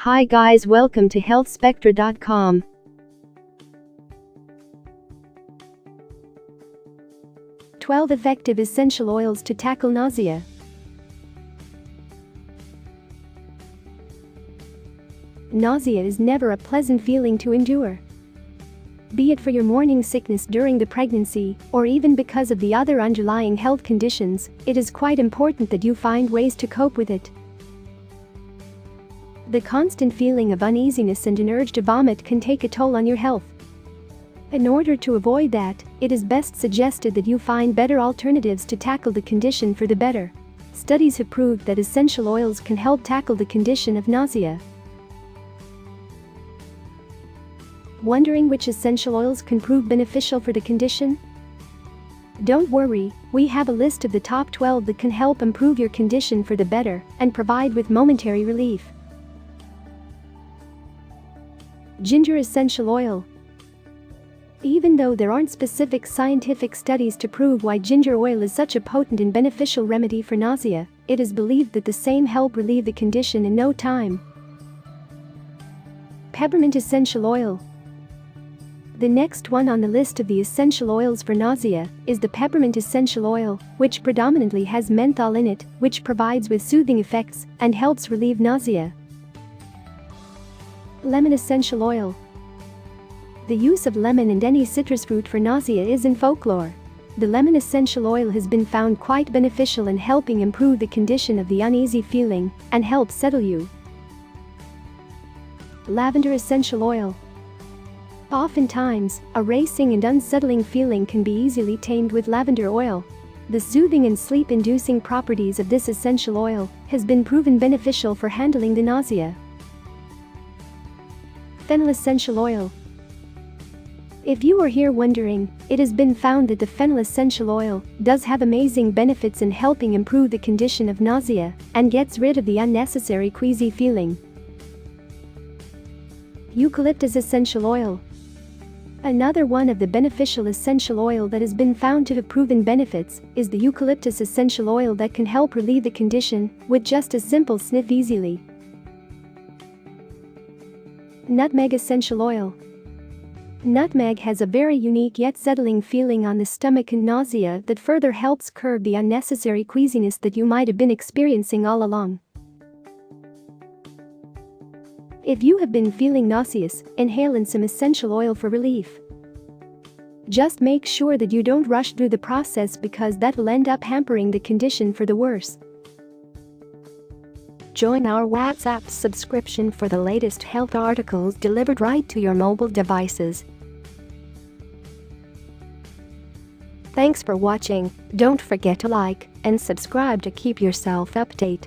Hi guys, welcome to Healthspectra.com. "12 Effective Essential Oils to Tackle Nausea." Nausea is never a pleasant feeling to endure. Be it for your morning sickness during the pregnancy, or even because of the other underlying health conditions, it is quite important that you find ways to cope with it. The constant feeling of uneasiness and an urge to vomit can take a toll on your health. In order to avoid that, it is best suggested that you find better alternatives to tackle the condition for the better. Studies have proved that essential oils can help tackle the condition of nausea. Wondering which essential oils can prove beneficial for the condition? Don't worry, we have a list of the top 12 that can help improve your condition for the better and provide with momentary relief. Ginger essential oil. Even though there aren't specific scientific studies to prove why ginger oil is such a potent and beneficial remedy for nausea, it is believed that the same help relieve the condition in no time. Peppermint essential oil. The next one on the list of the essential oils for nausea is the peppermint essential oil, which predominantly has menthol in it, which provides with soothing effects and helps relieve nausea. Lemon essential oil. The use of lemon and any citrus fruit for nausea is in folklore. The lemon essential oil has been found quite beneficial in helping improve the condition of the uneasy feeling and help settle you. Lavender essential oil. Oftentimes, a racing and unsettling feeling can be easily tamed with lavender oil. The soothing and sleep-inducing properties of this essential oil has been proven beneficial for handling the nausea. Fennel essential oil. If you are here wondering, it has been found that the fennel essential oil does have amazing benefits in helping improve the condition of nausea and gets rid of the unnecessary queasy feeling. Eucalyptus essential oil. Another one of the beneficial essential oil that has been found to have proven benefits is the eucalyptus essential oil that can help relieve the condition with just a simple sniff easily. Nutmeg essential oil. Nutmeg has a very unique yet settling feeling on the stomach and nausea that further helps curb the unnecessary queasiness that you might have been experiencing all along. If you have been feeling nauseous, inhale in some essential oil for relief. Just make sure that you don't rush through the process because that will end up hampering the condition for the worse. Join our WhatsApp subscription for the latest health articles delivered right to your mobile devices. Thanks for watching. Don't forget to like and subscribe to keep yourself updated.